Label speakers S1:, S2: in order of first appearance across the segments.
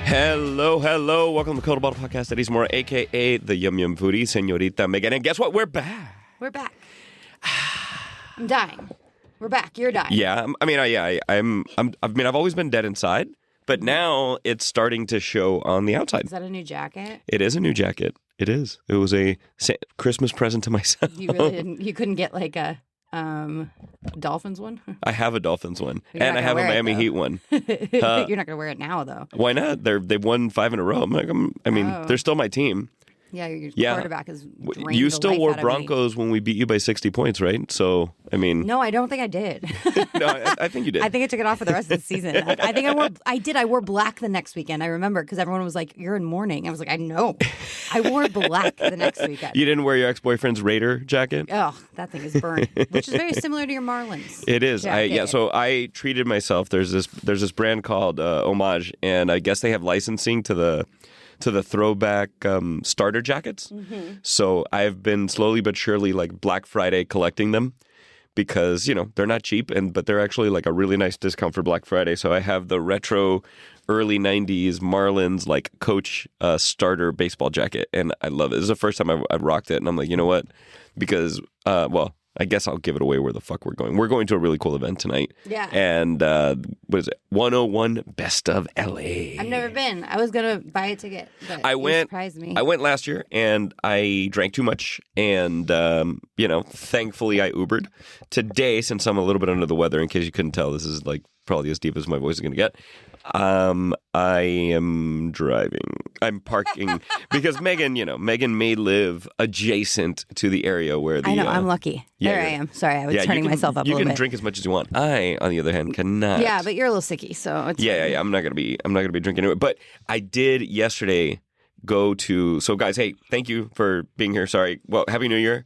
S1: Hello. Welcome to the Cold Bottle Podcast. Eddie's more, a.k.a. the Yum Yum Foodie, Señorita Megan. And guess what? We're back.
S2: We're back. I'm dying. We're back. You're dying.
S1: Yeah. I've always been dead inside, but now it's starting to show on the outside.
S2: Is that a new jacket?
S1: It is a new jacket. It is. It was a Christmas present to myself.
S2: You really didn't? You couldn't get like a Dolphins one?
S1: I have a Dolphins one, and I have a Miami Heat one.
S2: You're not going to wear it now, though.
S1: Why not? They've won 5 in a row. They're still my team.
S2: Yeah, your quarterback is drained
S1: You
S2: the
S1: still
S2: life
S1: wore
S2: out of
S1: Broncos when we beat you by 60 points, right? So,
S2: No, I don't think I did.
S1: No, I think you did.
S2: I think I took it off for the rest of the season. I think I wore black the next weekend. I remember because everyone was like, "You're in mourning." I was like, "I know." I wore black the next weekend.
S1: You didn't wear your ex-boyfriend's Raider jacket?
S2: Oh, that thing is burned, which is very similar to your Marlins.
S1: It is.
S2: Jacket.
S1: So I treated myself. There's this brand called Homage, and I guess they have licensing to the throwback starter jackets. Mm-hmm. So I've been slowly but surely like Black Friday collecting them because, they're not cheap, but they're actually like a really nice discount for Black Friday. So I have the retro early 90s Marlins like coach starter baseball jacket, and I love it. This is the first time I've rocked it, and I'm like, you know what? Because, I guess I'll give it away where the fuck we're going. We're going to a really cool event tonight.
S2: Yeah.
S1: And what is it? 101 Best of LA.
S2: I've never been. I was going to buy a ticket, but you surprised me.
S1: I went last year, and I drank too much, and, thankfully I Ubered. Today, since I'm a little bit under the weather, in case you couldn't tell, this is like probably as deep as my voice is going to get. I am driving. I'm parking because Megan may live adjacent to the area where the.
S2: I know. I'm lucky. There I am. Sorry, I was turning myself up a little bit.
S1: You can drink as much as you want. I, on the other hand, cannot.
S2: Yeah, but you're a little sicky, so it's
S1: yeah. I'm not gonna be drinking it. But I did yesterday go to. So guys, hey, thank you for being here. Sorry. Well, Happy New Year.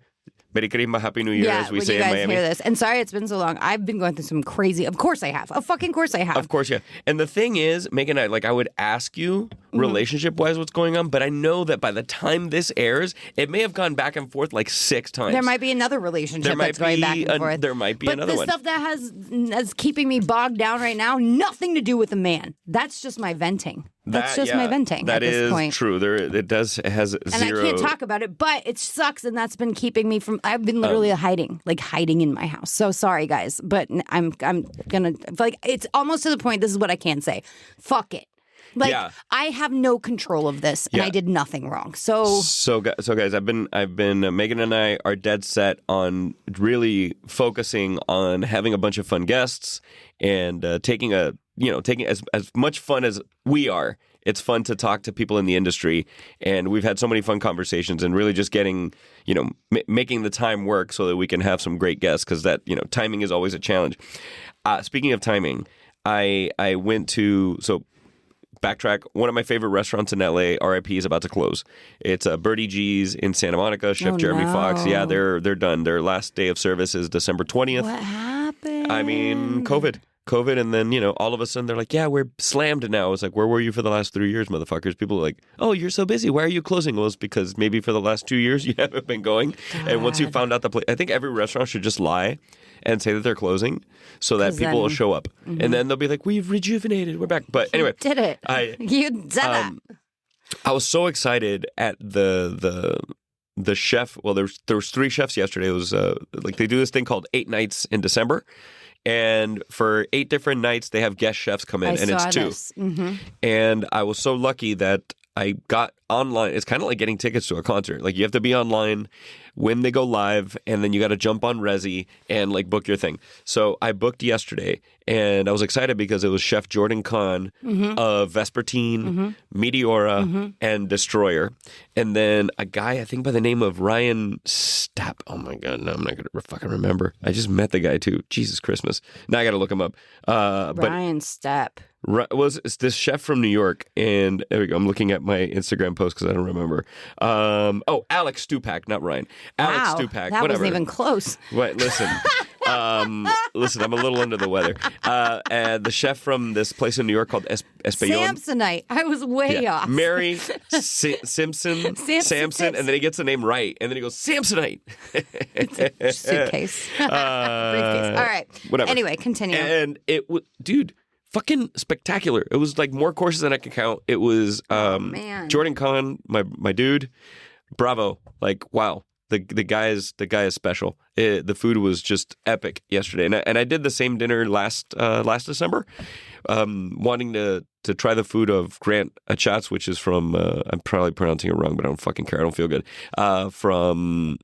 S1: Merry Christmas, Happy New Year, as we say in Miami.
S2: Yeah, when you guys hear this. And sorry it's been so long. I've been going through some crazy... Of course I have. Of fucking course I have.
S1: Of course, yeah. And the thing is, Megan, I would ask you relationship-wise what's going on, but I know that by the time this airs, it may have gone back and forth like 6 times.
S2: There might be another relationship that's going back and forth.
S1: There might be another one.
S2: But the stuff that that's keeping me bogged down right now, nothing to do with a man. That's just my venting. That's just my venting at this point.
S1: That is true. It has zero...
S2: And I can't talk about it, but it sucks, and that's been keeping me from... I've been literally hiding in my house. So sorry, guys, but I'm gonna... Like, it's almost to the point, this is what I can say. Fuck it. Like, I have no control of this, and I did nothing wrong. So
S1: guys, I've been Megan and I are dead set on really focusing on having a bunch of fun guests and taking as much fun as we are. It's fun to talk to people in the industry, and we've had so many fun conversations and really just getting, making the time work so that we can have some great guests, because that, timing is always a challenge. Speaking of timing, I went to, backtrack, one of my favorite restaurants in LA, RIP, is about to close. It's Birdie G's in Santa Monica. Chef Jeremy Fox. Yeah, they're done. Their last day of service is December 20th.
S2: What happened?
S1: I mean, COVID, and then, all of a sudden they're like, yeah, we're slammed now. I was like, where were you for the last 3 years, motherfuckers? People are like, oh, you're so busy. Why are you closing? Well, it's because maybe for the last 2 years you haven't been going. God. And once you found out the place, I think every restaurant should just lie and say that they're closing so that people will show up. Mm-hmm. And then they'll be like, we've rejuvenated. We're back. But anyway.
S2: You did it. You did that.
S1: I was so excited at the chef. Well, there was 3 chefs yesterday. It was they do this thing called 8 nights in December. And for 8 different nights, they have guest chefs come in, and it's 2.
S2: Mm-hmm.
S1: And I was so lucky that I got online. It's kind of like getting tickets to a concert. Like, you have to be online when they go live, and then you got to jump on Resi and book your thing. So I booked yesterday, and I was excited because it was Chef Jordan Kahn of Vespertine, Meteora, and Destroyer. And then a guy, I think by the name of Ryan Stapp. Oh my God, no, I'm not going to fucking remember. I just met the guy too. Jesus Christmas. Now I got to look him up.
S2: Ryan Stapp.
S1: It's this chef from New York, and there we go. I'm looking at my Instagram post because I don't remember. Alex Stupak, not Ryan. Alex Stupak.
S2: That
S1: whatever.
S2: wasn't even close.
S1: Wait, listen. Listen, I'm a little under the weather. And the chef from this place in New York called Espallon.
S2: Samsonite. I was way off.
S1: Mary Samson, and then he gets the name right, and then he goes, Samsonite.
S2: It's a suitcase. Briefcase. All right.
S1: Whatever.
S2: Anyway, continue.
S1: And dude, fucking spectacular. It was like more courses than I could count. It was
S2: man.
S1: Jordan Kahn, my dude. Bravo. Like, wow. The guy is special. The food was just epic yesterday, and I did the same dinner last December, wanting to try the food of Grant Achatz, which is from I'm probably pronouncing it wrong, but I don't fucking care. I don't feel good. From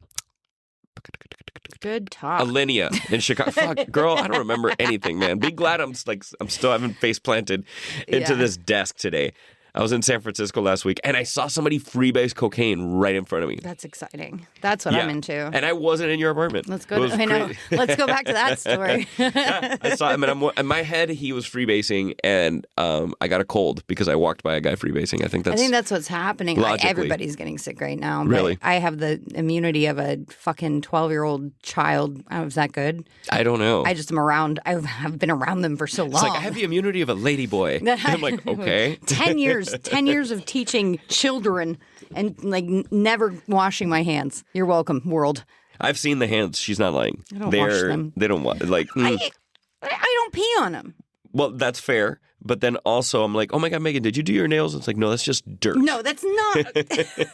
S2: Good talk.
S1: Alinea in Chicago. Fuck, girl, I don't remember anything, man. Be glad I'm still having face planted into this desk today. I was in San Francisco last week, and I saw somebody freebase cocaine right in front of me.
S2: That's exciting. That's what I'm into.
S1: And I wasn't in your apartment.
S2: Let's go. I know. Let's go back to that story.
S1: Yeah, I saw him, and in my head, he was freebasing, and I got a cold because I walked by a guy freebasing. I think that's
S2: what's happening. Everybody's getting sick right now. But
S1: really?
S2: I have the immunity of a fucking 12-year-old child. Is that good?
S1: I don't know.
S2: I just am around. I've been around them for so long.
S1: It's like, I have the immunity of a lady boy. I'm like, okay.
S2: 10 years. 10 years of teaching children and like never washing my hands. You're welcome, world.
S1: I've seen the hands. She's not lying.
S2: I don't wash them.
S1: They don't want I
S2: don't pee on them.
S1: Well, that's fair. But then also I'm like, oh my God, Megan, did you do your nails? It's like, no, that's just dirt.
S2: No, that's not.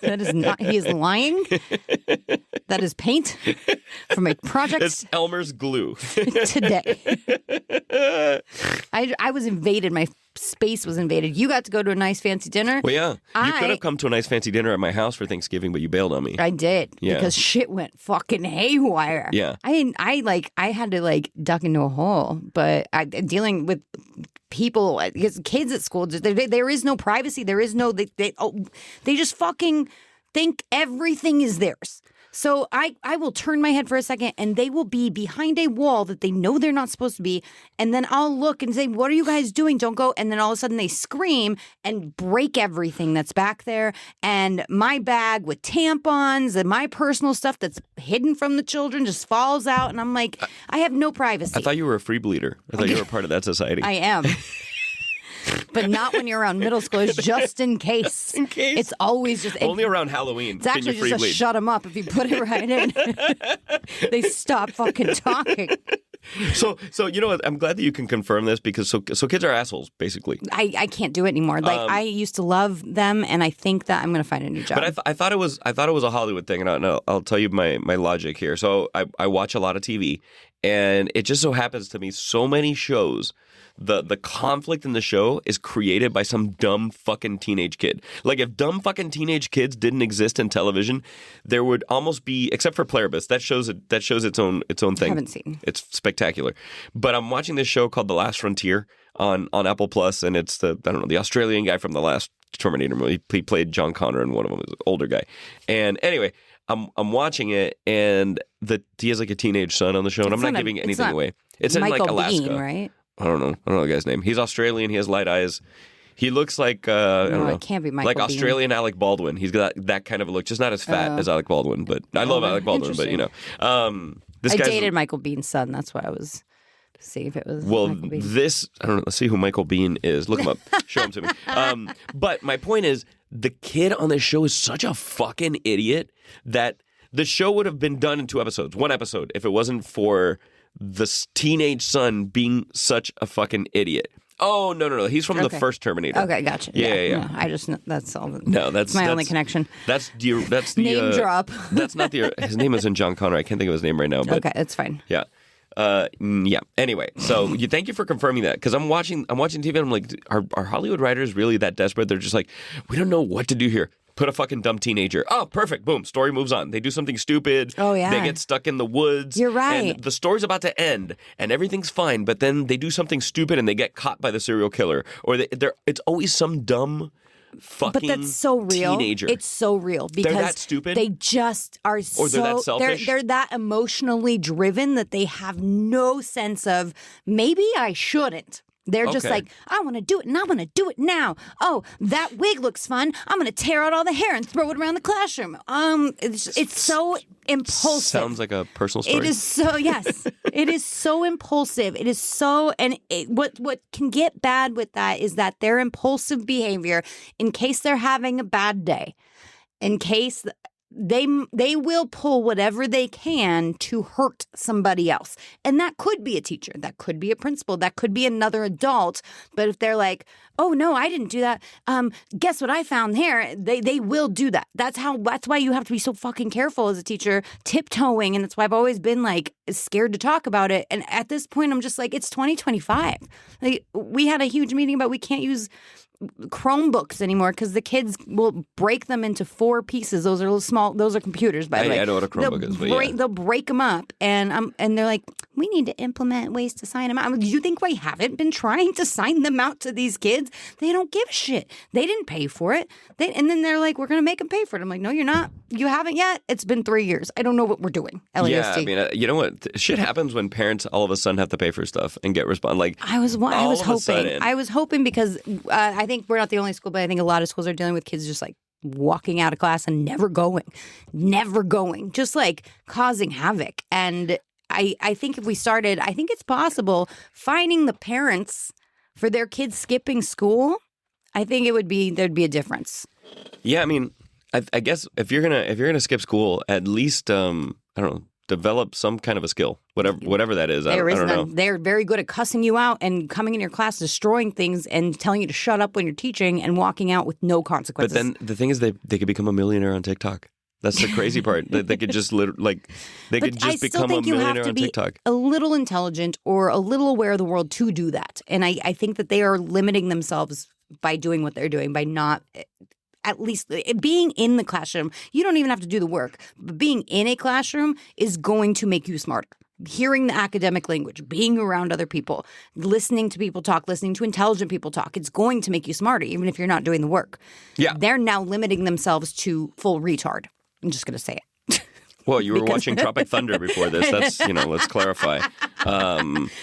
S2: That is not. He is lying. That is paint from a project.
S1: It's Elmer's glue.
S2: Today. I was invaded. My space was invaded. You got to go to a nice fancy dinner.
S1: Well, yeah. You could have come to a nice fancy dinner at my house for Thanksgiving, but you bailed on me.
S2: I did.
S1: Yeah.
S2: Because shit went fucking haywire.
S1: Yeah.
S2: I had to duck into a hole, but dealing with people, because kids at school, there is no privacy. There is no, they just fucking think everything is theirs. So I will turn my head for a second and they will be behind a wall that they know they're not supposed to be. And then I'll look and say, what are you guys doing? Don't go. And then all of a sudden they scream and break everything that's back there. And my bag with tampons and my personal stuff that's hidden from the children just falls out. And I'm like, I have no privacy.
S1: I thought you were a free bleeder. I thought you were a part of that society.
S2: I am. But not when you're around middle schoolers, just in case.
S1: In case?
S2: It's always just...
S1: Only around Halloween.
S2: It's actually just a shut them up if you put it right in. They stop fucking talking.
S1: So you know what? I'm glad that you can confirm this because so kids are assholes, basically.
S2: I can't do it anymore. I used to love them, and I think that I'm going to find a new job.
S1: But I thought it was a Hollywood thing, and I'll tell you my logic here. So I watch a lot of TV, and it just so happens to me so many shows. The conflict in the show is created by some dumb fucking teenage kid. Like if dumb fucking teenage kids didn't exist in television, there would almost be, except for Pluribus, that shows its own thing.
S2: I haven't seen.
S1: It's spectacular. But I'm watching this show called The Last Frontier on Apple Plus, and it's the Australian guy from the last Terminator movie. He played John Connor in one of them. He was an older guy. And anyway, I'm watching it, and he has like a teenage son on the show, and I'm not giving anything away. It's in like Alaska,
S2: Bean, right?
S1: I don't know the guy's name. He's Australian. He has light eyes. He looks like I don't know.
S2: It can't be Michael
S1: like
S2: Bean.
S1: Australian Alec Baldwin. He's got that kind of a look, just not as fat as Alec Baldwin. But I love Alec Baldwin. But I
S2: dated Michael Bean's son. That's why I was to see if it was.
S1: Well,
S2: Michael Bean.
S1: I don't know. Let's see who Michael Bean is. Look him up. Show him to me. But my point is, the kid on this show is such a fucking idiot that the show would have been done in 2 episodes, 1 episode, if it wasn't for the teenage son being such a fucking idiot. Oh, no. He's from the first Terminator.
S2: Okay, gotcha.
S1: Yeah.
S2: No, I just, that's all.
S1: That's
S2: my only connection.
S1: That's the
S2: name drop.
S1: That's not his name isn't John Connor. I can't think of his name right now. But
S2: okay, that's fine.
S1: Yeah. Yeah. Anyway, so thank you for confirming that because I'm watching TV and I'm like, are Hollywood writers really that desperate? They're just like, we don't know what to do here. Put a fucking dumb teenager. Oh, perfect. Boom. Story moves on. They do something stupid.
S2: Oh, yeah.
S1: They get stuck in the woods.
S2: You're right.
S1: And the story's about to end and everything's fine, but then they do something stupid and they get caught by the serial killer. Or it's always some dumb fucking
S2: But that's so real.
S1: Teenager.
S2: It's so real because
S1: they're that stupid.
S2: They just are
S1: or they're that selfish.
S2: They're that emotionally driven that they have no sense of maybe I shouldn't. They're just like, I want to do it, and I'm going to do it now. Oh, that wig looks fun. I'm going to tear out all the hair and throw it around the classroom. It's so impulsive.
S1: Sounds like a personal story.
S2: It is so, yes. It is so impulsive. It is so, and what can get bad with that is that their impulsive behavior, in case they're having a bad day, in case they will pull whatever they can to hurt somebody else. And that could be a teacher, that could be a principal, that could be another adult. But if they're like, oh no, I didn't do that. Guess what I found here? They will do that. That's why you have to be so fucking careful as a teacher, tiptoeing. And that's why I've always been like scared to talk about it. And at this point, I'm just like, it's 2025. Like, we had a huge meeting about we can't use Chromebooks anymore because the kids will break them into 4 pieces. Those are little small. Those are computers, by the way.
S1: I know what a Chromebook is, but yeah.
S2: They'll break them up, and they're like, we need to implement ways to sign them out. Do you think we haven't been trying to sign them out to these kids? They don't give a shit. They didn't pay for it. And then they're like, we're going to make them pay for it. I'm like, no, you're not. You haven't yet. It's been 3 years. I don't know what we're doing. LASD.
S1: Yeah, I mean, you know what? Shit happens when parents all of a sudden have to pay for stuff and get respond. Like
S2: I was hoping because I think we're not the only school, but I think a lot of schools are dealing with kids just like walking out of class and never going, just like causing havoc. And I think if we started, I think it's possible finding the parents for their kids skipping school. I think there'd be a difference. Yeah,
S1: I mean, I guess if you're gonna skip school, at least I don't know, develop some kind of a skill, whatever that is. I don't know.
S2: They're very good at cussing you out and coming in your class, destroying things, and telling you to shut up when you're teaching and walking out with no consequences.
S1: But then the thing is, they could become a millionaire on TikTok. That's the crazy part. They could just become a millionaire on TikTok.
S2: A little intelligent or a little aware of the world to do that. And I think that they are limiting themselves by doing what they're doing, by not. At least being in the classroom, you don't even have to do the work. But being in a classroom is going to make you smarter. Hearing the academic language, being around other people, listening to people talk, listening to intelligent people talk, it's going to make you smarter, even if you're not doing the work.
S1: Yeah.
S2: They're now limiting themselves to full retard. I'm just going to say it.
S1: Well, you were watching Tropic Thunder before this. That's, let's clarify.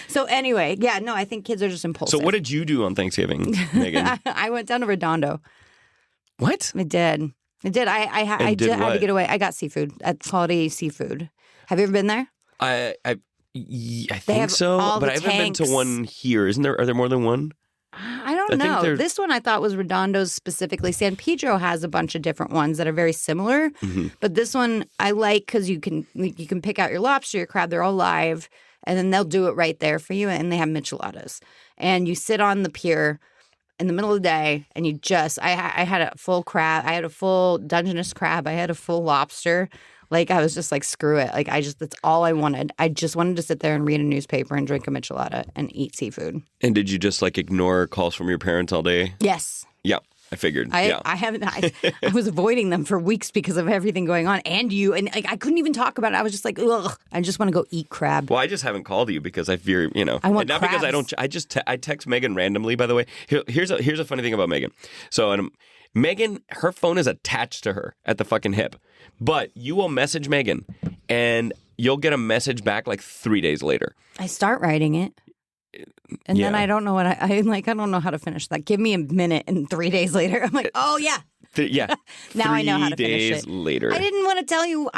S2: So anyway, yeah, no, I think kids are just impulsive.
S1: So what did you do on Thanksgiving, Megan?
S2: I went down to Redondo.
S1: What?
S2: I did. I had to get away. I got seafood at Quality Seafood. Have you ever been there?
S1: I think so, but I haven't been to one here. Isn't there? Are there more than one?
S2: I don't know. This one I thought was Redondo's specifically. San Pedro has a bunch of different ones that are very similar, but this one I like because you can pick out your lobster, your crab. They're all live, and then they'll do it right there for you. And they have micheladas, and you sit on the pier in the middle of the day, and you just, I had a full crab. I had a full Dungeness crab. I had a full lobster. Like, I was just like, screw it. Like, that's all I wanted. I just wanted to sit there and read a newspaper and drink a michelada and eat seafood.
S1: And did you just like ignore calls from your parents all day?
S2: Yes.
S1: Yeah. I figured.
S2: I was avoiding them for weeks because of everything going on, and like I couldn't even talk about it. I was just like, ugh, I just want to go eat crab.
S1: Well, I just haven't called you because I fear,
S2: I want
S1: not
S2: crabs.
S1: Because I don't. I text Megan randomly. By the way, here's a funny thing about Megan. So Megan, her phone is attached to her at the fucking hip, but you will message Megan, and you'll get a message back like 3 days later.
S2: I start writing it. And then I don't know what I don't know how to finish that. Give me a minute, and 3 days later, I'm like, oh yeah. Now I know how to finish it.
S1: 3 days later.
S2: I didn't want to tell you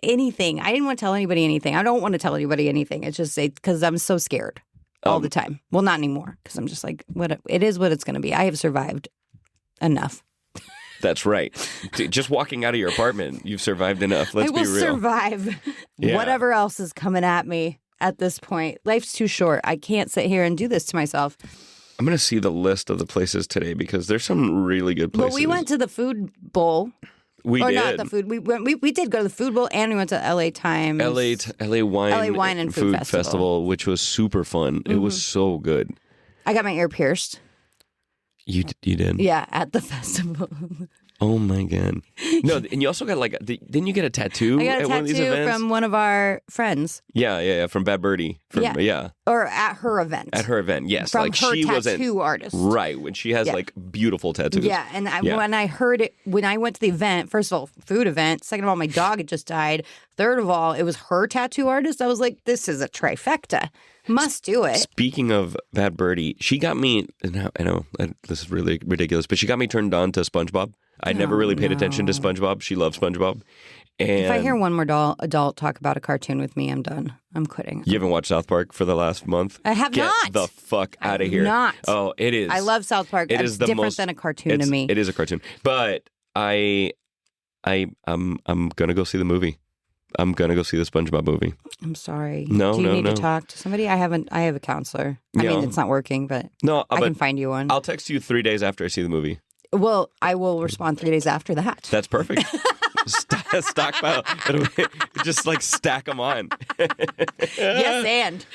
S2: anything. I didn't want to tell anybody anything. I don't want to tell anybody anything. It's just because I'm so scared all the time. Well, not anymore, because I'm just like, it is what it's going to be. I have survived enough.
S1: That's right. Just walking out of your apartment, you've survived enough. Let's be real.
S2: I will survive whatever else is coming at me. At this point, life's too short. I can't sit here and do this to myself.
S1: I'm going to see the list of the places today because there's some really good places.
S2: Well, we went to the Food Bowl.
S1: We did.
S2: Not the food. We did go to the Food Bowl, and we went to LA Times.
S1: LA Wine and Food Festival, which was super fun. It was so good.
S2: I got my ear pierced.
S1: You did?
S2: Yeah, at the festival.
S1: Oh my God. No, and you also got didn't you get a tattoo at one of these events?
S2: I got a tattoo from one of our friends.
S1: Yeah, from Bad Birdie.
S2: Yeah. Or at her event.
S1: At her event, yes.
S2: From
S1: like
S2: her
S1: she
S2: tattoo artist.
S1: Right, when she has like beautiful tattoos.
S2: Yeah, and when I heard it, when I went to the event, first of all, food event, second of all, my dog had just died, third of all, it was her tattoo artist. I was like, this is a trifecta. Must do it.
S1: Speaking of Bad Birdie, she got me, I know this is really ridiculous, but she got me turned on to SpongeBob. I never really paid attention to SpongeBob. She loved SpongeBob. And
S2: if I hear one more adult talk about a cartoon with me, I'm done. I'm quitting.
S1: You haven't watched South Park for the last month?
S2: I have not.
S1: Get the fuck out of here.
S2: Not.
S1: Oh, it is.
S2: I love South Park. It's different than a cartoon to me.
S1: It is a cartoon. But I I'm gonna go see the movie. I'm gonna go see the SpongeBob movie.
S2: I'm sorry.
S1: No,
S2: Do you
S1: no,
S2: need
S1: no.
S2: to talk to somebody? I have a counselor. I mean, it's not working, but I can find you one.
S1: I'll text you 3 days after I see the movie.
S2: Well, I will respond 3 days after that.
S1: That's perfect. Stockpile. Just like stack them on.
S2: Yes,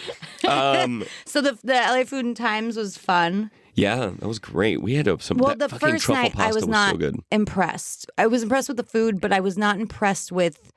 S2: and. So the LA Food and Times was fun.
S1: Yeah, that was great. We had some.
S2: Well,
S1: that
S2: the
S1: fucking
S2: first
S1: truffle
S2: night I
S1: pasta
S2: was not
S1: so good.
S2: impressed. I was impressed with the food, but I was not impressed with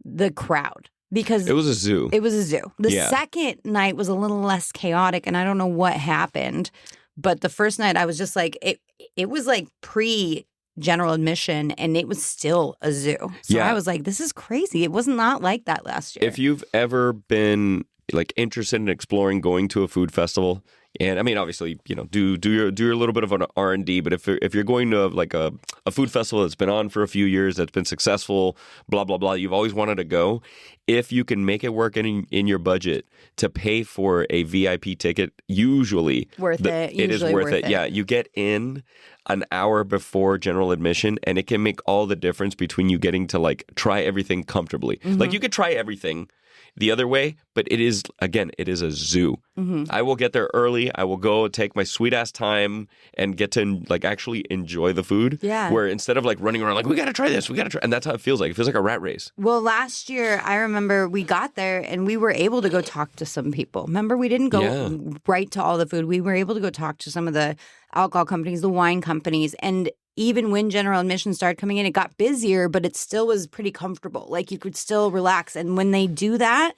S2: the crowd because
S1: It was a zoo.
S2: It was a zoo. The
S1: Yeah.
S2: second night was a little less chaotic, and I don't know what happened. But the first night, I was just like, it was like pre-general admission, and it was still a zoo. So
S1: Yeah.
S2: I was like, this is crazy. It was not like that last year.
S1: If you've ever been like interested in exploring going to a food festival, and I mean, obviously, do your little bit of an R&D. But if you're going to like a food festival that's been on for a few years, that's been successful, blah blah blah, you've always wanted to go. If you can make it work in your budget to pay for a VIP ticket, usually it is worth it. Yeah, you get in an hour before general admission, and it can make all the difference between you getting to like try everything comfortably.
S2: Mm-hmm.
S1: Like you could try everything the other way, but it is a zoo.
S2: Mm-hmm.
S1: I will get there early. I will go take my sweet ass time and get to like actually enjoy the food.
S2: Yeah.
S1: Where instead of like running around like we got to try this, and that's how it feels like. It feels like a rat race.
S2: Well, last year, I remember we got there and we were able to go talk to some people. Remember, we didn't go right to all the food. We were able to go talk to some of the alcohol companies, the wine companies, and even when general admission started coming in, it got busier, but it still was pretty comfortable. Like you could still relax. And when they do that,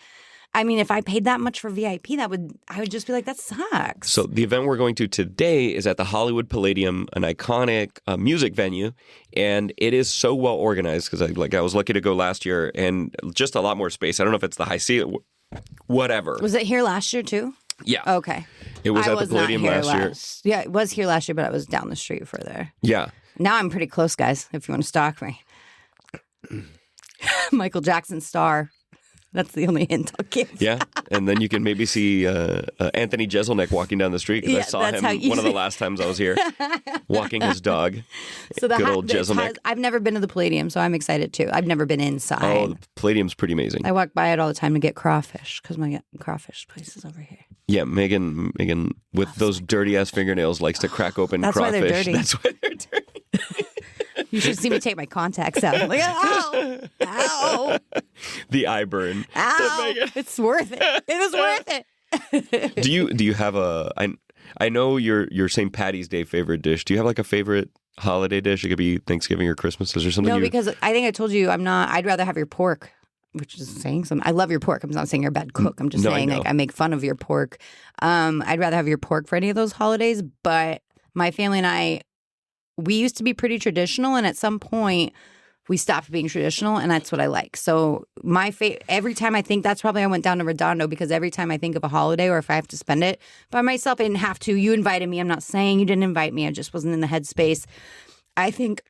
S2: I mean, if I paid that much for VIP, I would just be like, that sucks.
S1: So the event we're going to today is at the Hollywood Palladium, an iconic music venue, and it is so well organized because I was lucky to go last year, and just a lot more space. I don't know if it's the high seat, whatever.
S2: Was it here last year too?
S1: Yeah.
S2: Okay.
S1: It was at the Palladium last year.
S2: Yeah, it was here last year, but I was down the street further.
S1: Yeah.
S2: Now I'm pretty close, guys, if you want to stalk me. Michael Jackson star. That's the only hint I'll give.
S1: Yeah, and then you can maybe see Anthony Jeselnik walking down the street because I saw him one of the last times I was here, walking his dog.
S2: So
S1: good old Jeselnik.
S2: I've never been to the Palladium, so I'm excited too. I've never been inside.
S1: Oh, the Palladium's pretty amazing.
S2: I walk by it all the time to get crawfish because my crawfish place is over here.
S1: Yeah, Megan with those dirty ass fingernails likes to crack open
S2: That's
S1: crawfish.
S2: Why they're dirty.
S1: That's why they're dirty.
S2: You should see me take my contacts out. I'm like, ow, ow,
S1: the eye burn.
S2: ow. It's worth it. It was worth it.
S1: Do you have a? I know your St. Patty's Day favorite dish. Do you have like a favorite holiday dish? It could be Thanksgiving or Christmas. Is there something?
S2: No, because I think I told you I'm not. I'd rather have your pork. Which is saying something. I love your pork. I'm not saying you're a bad cook. I'm just saying I make fun of your pork. I'd rather have your pork for any of those holidays. But my family and I, we used to be pretty traditional, and at some point we stopped being traditional, and that's what I like. So every time I think, that's probably I went down to Redondo, because every time I think of a holiday or if I have to spend it by myself, I didn't have to. You invited me. I'm not saying you didn't invite me. I just wasn't in the headspace. I think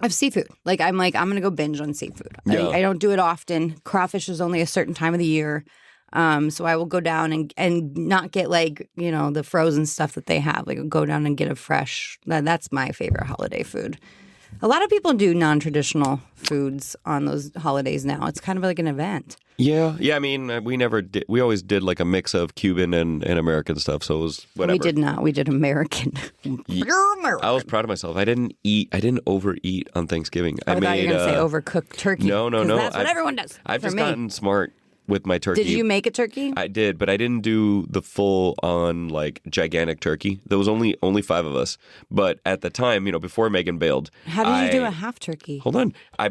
S2: of seafood. I'm going to go binge on seafood.
S1: Yeah.
S2: I don't do it often. Crawfish is only a certain time of the year. So I will go down and not get the frozen stuff that they have. Like go down and get a fresh. That's my favorite holiday food. A lot of people do non-traditional foods on those holidays now. It's kind of like an event.
S1: Yeah. I mean, we never did. We always did like a mix of Cuban and American stuff. So it was whatever.
S2: We did not. We did American.
S1: I was proud of myself. I didn't overeat on Thanksgiving.
S2: I thought you were going to say overcooked turkey.
S1: No.
S2: That's what everyone does.
S1: I've just gotten smart with my turkey.
S2: Did you make a turkey?
S1: I did, but I didn't do the full on gigantic turkey. There was only 5 of us. But at the time, before Megan bailed,
S2: how did you do a half turkey?
S1: Hold on. I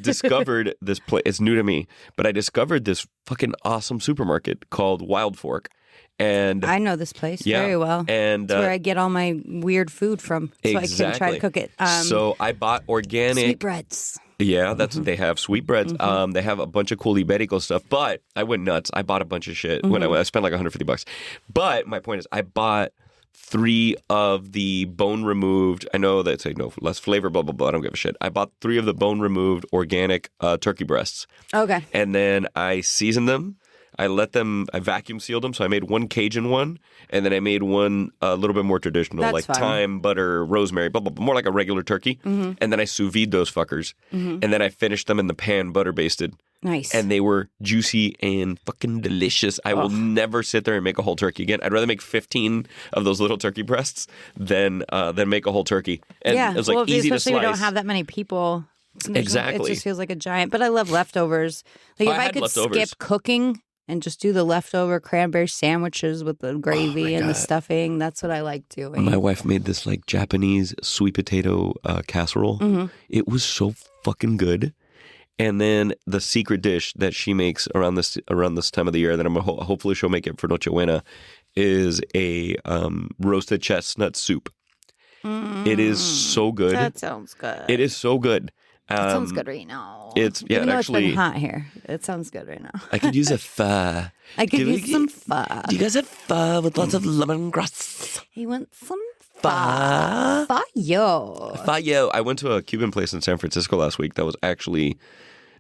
S1: discovered this place. It's new to me, but I discovered this fucking awesome supermarket called Wild Fork. And
S2: I know this place very well.
S1: And
S2: it's where I get all my weird food from, so I can try to cook it.
S1: So I bought organic
S2: sweetbreads.
S1: Yeah, that's what they have. Sweetbreads. They have a bunch of cool Iberico stuff, but I went nuts. I bought a bunch of shit when I spent like $150. But my point is, I bought 3 of the bone removed. I know that's less flavor, blah blah blah. I don't give a shit. I bought 3 of the bone removed organic turkey breasts.
S2: Okay.
S1: And then I seasoned them. I vacuum sealed them. So I made one Cajun one, and then I made one a little bit more traditional,
S2: That's
S1: like
S2: fun.
S1: thyme, butter, rosemary, blah, blah, blah, more like a regular turkey. And then I sous vide those fuckers. And then I finished them in the pan, butter basted.
S2: Nice.
S1: And they were juicy and fucking delicious. I will never sit there and make a whole turkey again. I'd rather make 15 of those little turkey breasts than make a whole turkey. And it was like easy to slice.
S2: Especially we don't have that many people.
S1: Exactly.
S2: It just feels like a giant. But I love leftovers. Like if I could skip cooking and just do the leftover cranberry sandwiches with the gravy and the stuffing, that's what I like doing.
S1: My wife made this like Japanese sweet potato casserole. It was so fucking good. And then the secret dish that she makes around this time of the year that I'm hopefully she'll make it for Noche Buena is a roasted chestnut soup. It is so good.
S2: That sounds good.
S1: It is so good.
S2: It sounds good right now.
S1: It's
S2: Even though
S1: actually
S2: it's been hot here. It sounds good right now.
S1: I could use a pho.
S2: I could use some pho.
S1: Do you guys have pho with lots of lemongrass?
S2: You want some
S1: Pho?
S2: Pho-yo.
S1: Pho-yo. I went to a Cuban place in San Francisco last week that was actually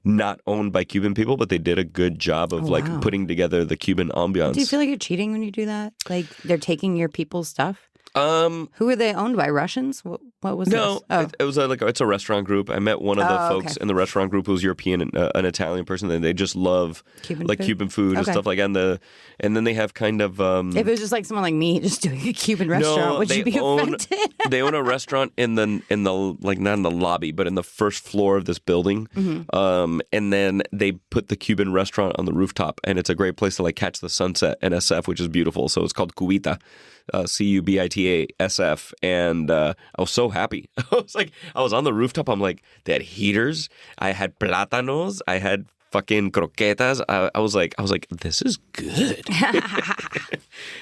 S1: not owned by Cuban people, but they did a good job of putting together the Cuban ambiance.
S2: Do you feel like you're cheating when you do that? Like they're taking your people's stuff? Who are they owned by? Russians? What was
S1: no,
S2: this?
S1: it was it's a restaurant group. I met one of the folks in the restaurant group who was European, an Italian person, and they just love Cuban food and stuff like that. And then they have kind of
S2: if it was just like someone like me just doing a Cuban restaurant, would you be offended?
S1: They own a restaurant in the like not in the lobby, but in the first floor of this building. And then they put the Cuban restaurant on the rooftop, and it's a great place to like catch the sunset in SF, which is beautiful. So it's called Cubita. CUBITASF, and I was so happy. I was on the rooftop. I'm like, they had heaters. I had plátanos. I had fucking croquetas. I was like, this is good.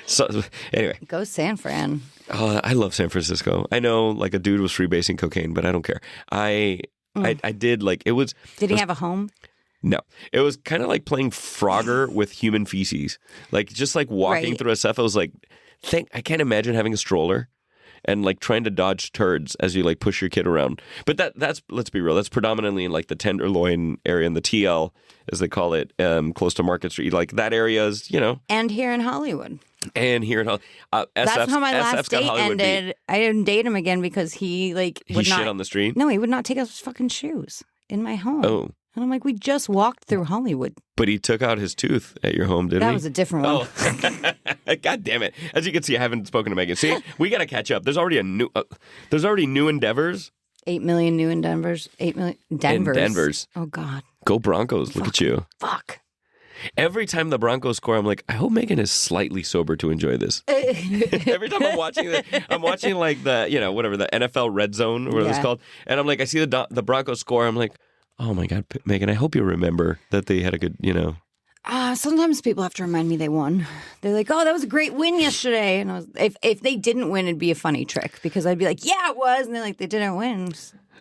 S1: So anyway,
S2: go San Fran.
S1: I love San Francisco. I know, like a dude was freebasing cocaine, but I don't care. I did like it was.
S2: Did he have a home?
S1: No, it was kind of like playing Frogger with human feces. Like just like walking through SF. I was like. I can't imagine having a stroller and like trying to dodge turds as you like push your kid around. But that's let's be real, that's predominantly in like the Tenderloin area in the TL, as they call it, close to Market Street. Like that area is,
S2: and here in Hollywood.
S1: And here in Hollywood,
S2: that's how my last date ended. I didn't date him again because he
S1: shit on the street.
S2: No, he would not take off his fucking shoes in my home.
S1: Oh.
S2: And I'm like, we just walked through Hollywood.
S1: But he took out his tooth at your home, didn't he?
S2: That was a different one.
S1: Oh. God damn it. As you can see, I haven't spoken to Megan. See, we got to catch up. There's already new endeavors.
S2: 8 million new endeavors. 8 million Denvers. Oh, God.
S1: Go Broncos. Look at you.
S2: Fuck.
S1: Every time the Broncos score, I'm like, I hope Megan is slightly sober to enjoy this. Every time I'm watching like the, whatever, the NFL Red Zone, or whatever it's called. And I'm like, I see the Broncos score. I'm like, oh my God, Megan, I hope you remember that they had a good,
S2: Sometimes people have to remind me they won. They're like, oh, that was a great win yesterday. And if they didn't win, it'd be a funny trick because I'd be like, yeah, it was. And they're like, they didn't win.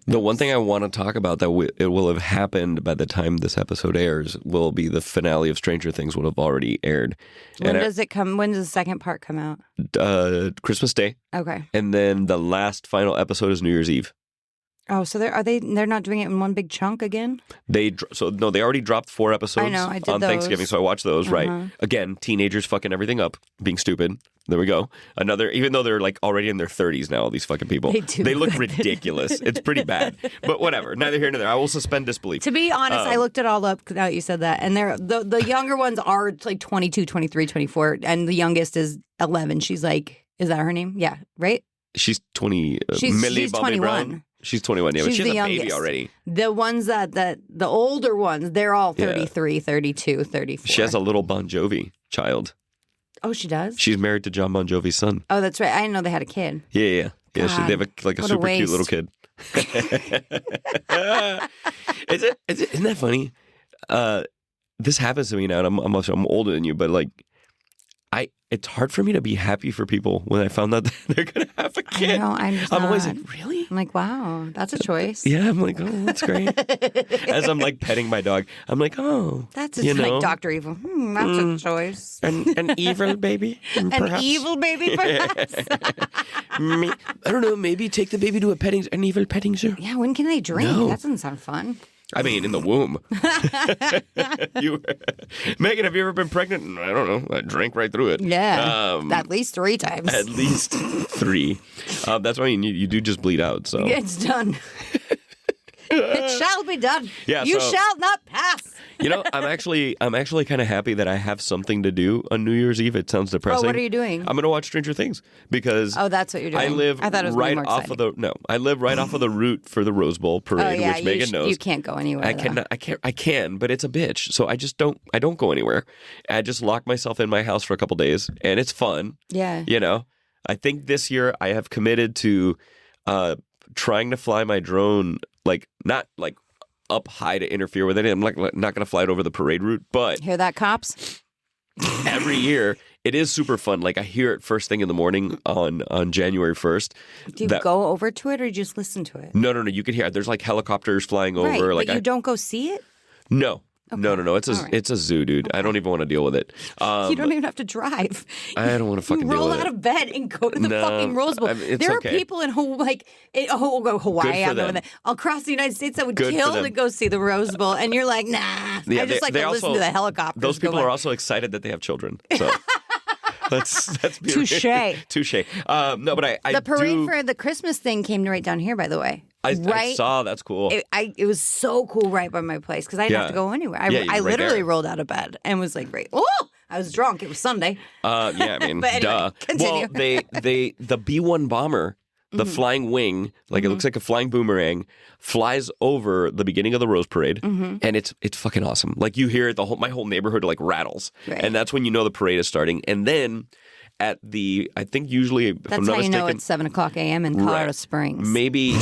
S1: The one thing I want to talk about that it will have happened by the time this episode airs will be the finale of Stranger Things will have already aired.
S2: When does it come? When does the second part come out?
S1: Christmas Day.
S2: Okay.
S1: And then the last final episode is New Year's Eve.
S2: Oh, so they're not doing it in one big chunk again?
S1: They already dropped 4 episodes
S2: I did
S1: on
S2: those.
S1: Thanksgiving, so I watched those, right? Again, teenagers fucking everything up, being stupid. There we go. Even though they're like already in their 30s now, all these fucking people. They look ridiculous. It's pretty bad. But whatever, neither here nor there. I will suspend disbelief.
S2: To be honest, I looked it all up now that you said that. And the younger ones are like 22, 23, 24. And the youngest is 11. She's like, is that her name? Yeah, right?
S1: She's 20.
S2: She's 21.
S1: Brown. She's 21, yeah, but she's a baby already.
S2: The ones the older ones, they're all 33, 32, 34.
S1: She has a little Bon Jovi child.
S2: Oh, she does?
S1: She's married to John Bon Jovi's son.
S2: Oh, that's right. I didn't know they had a kid.
S1: Yeah. They have a super cute little kid. Isn't that funny? This happens to me now, and I'm older than you, but like, it's hard for me to be happy for people when I found out that they're going to have a kid.
S2: I know,
S1: I'm always like, really?
S2: I'm like, wow, that's a choice.
S1: Yeah, I'm like, oh, that's great. As I'm like petting my dog, I'm like, oh.
S2: That's like Dr. Evil. That's a choice.
S1: An evil baby, perhaps.
S2: An evil baby, perhaps.
S1: I don't know, maybe take the baby to an evil petting zoo.
S2: Yeah, when can they drink?
S1: No.
S2: That doesn't sound fun.
S1: I mean, in the womb. Megan, have you ever been pregnant? I don't know. I drank right through it.
S2: Yeah, at least 3 times.
S1: At least 3. That's why you do just bleed out. So
S2: it's done. It shall be done.
S1: Yeah,
S2: you
S1: so-
S2: shall not pass.
S1: I'm actually kind of happy that I have something to do on New Year's Eve. It sounds depressing.
S2: Oh, what are you doing?
S1: I'm going to watch Stranger Things because
S2: that's what you're doing.
S1: I live
S2: thought it was
S1: right
S2: more
S1: off
S2: exciting.
S1: I live right off of the route for the Rose Bowl parade, which Megan knows.
S2: You can't go anywhere.
S1: I can, but it's a bitch. So I don't go anywhere. I just lock myself in my house for a couple days, and it's fun.
S2: Yeah.
S1: I think this year I have committed to trying to fly my drone, not up high to interfere with it. I'm not going to fly it over the parade route, but
S2: Hear that, cops?
S1: every year it is super fun. I hear it first thing in the morning on January 1st.
S2: Do you go over to it or you just listen to it?
S1: No. You can hear it. There's helicopters flying
S2: Right,
S1: over.
S2: but you don't go see it?
S1: No.
S2: Okay.
S1: No. It's a zoo, dude. I don't even want to deal with it.
S2: You don't even have to drive.
S1: I don't want to fucking
S2: You
S1: deal
S2: roll
S1: with
S2: out
S1: it.
S2: of bed and go to the fucking Rose Bowl.
S1: It's
S2: there
S1: okay.
S2: are people in Hawaii, Hawaii,
S1: for
S2: I'm going
S1: them.
S2: across the United States that would
S1: Good for
S2: kill
S1: them.
S2: to go see the Rose Bowl, and you're like, nah.
S1: Yeah,
S2: I just
S1: they
S2: to listen
S1: also-
S2: to the helicopters.
S1: Those people
S2: go by.
S1: are also excited that they have children. So let's be
S2: Touche.
S1: Touche. No, but I
S2: The parade
S1: do.
S2: for the Christmas thing came right down here, by the way.
S1: I saw. That's cool.
S2: It was so cool right by my place because I didn't have to go anywhere.
S1: Yeah,
S2: I
S1: right
S2: literally
S1: there.
S2: rolled out of bed and was like, "Great!" Oh, I was drunk. It was Sunday.
S1: Yeah, I mean,
S2: But anyway,
S1: duh.
S2: continue.
S1: Well, the B-1 bomber, the flying wing, it looks like a flying boomerang, flies over the beginning of the Rose Parade, and it's fucking awesome. You hear it, my whole neighborhood rattles,
S2: Right.
S1: and that's when you know the parade is starting. And then at I think usually, if I'm
S2: That's
S1: not
S2: how you know
S1: mistaken,
S2: it's 7:00 a.m. in Colorado
S1: Right.
S2: Springs.
S1: maybe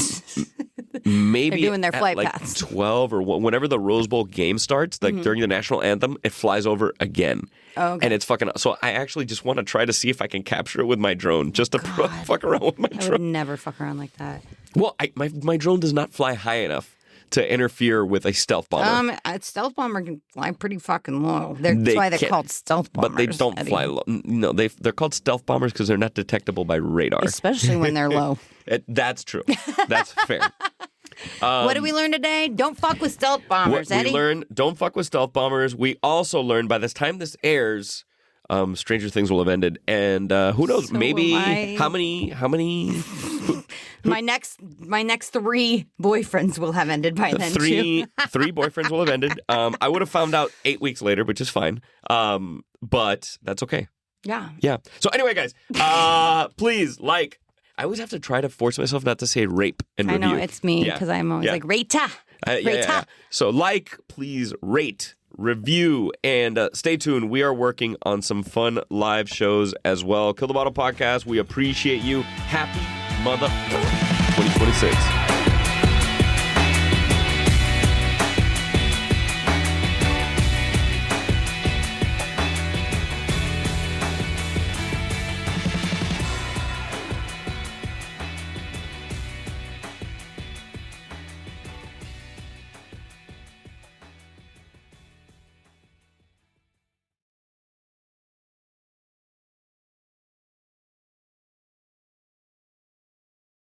S2: They're doing their flight
S1: at
S2: paths.
S1: 12 or whenever the Rose Bowl game starts, during the national anthem, it flies over again.
S2: Oh, okay.
S1: And it's fucking. So I actually just want to try to see if I can capture it with my drone, just to fuck around with my
S2: I would
S1: drone.
S2: never fuck around like that.
S1: Well, my drone does not fly high enough to interfere with a stealth bomber.
S2: A stealth bomber can fly pretty fucking low. That's
S1: They
S2: why they're
S1: can't-
S2: called stealth bombers.
S1: But they don't
S2: Eddie.
S1: fly low. No, they're called stealth bombers because they're not detectable by radar.
S2: Especially when they're low.
S1: That's true. That's fair.
S2: What did we learn today? Don't fuck with stealth bombers,
S1: What
S2: Eddie.
S1: we learned, don't fuck with stealth bombers. We also learned by this time this airs, Stranger Things will have ended, and who knows?
S2: So
S1: maybe
S2: will I.
S1: how many
S2: My next 3 boyfriends will have ended by then too.
S1: three boyfriends will have ended. I would have found out 8 weeks later, which is fine. But that's okay.
S2: Yeah.
S1: Yeah. So anyway, guys, please I always have to try to force myself not to say rape and
S2: I
S1: review.
S2: know it's me
S1: Yeah.
S2: because I'm always
S1: Yeah.
S2: like Rita.
S1: Yeah. So please rate, review, and stay tuned. We are working on some fun live shows as well. Kill the Bottle Podcast. We appreciate you. Happy Mother 2026.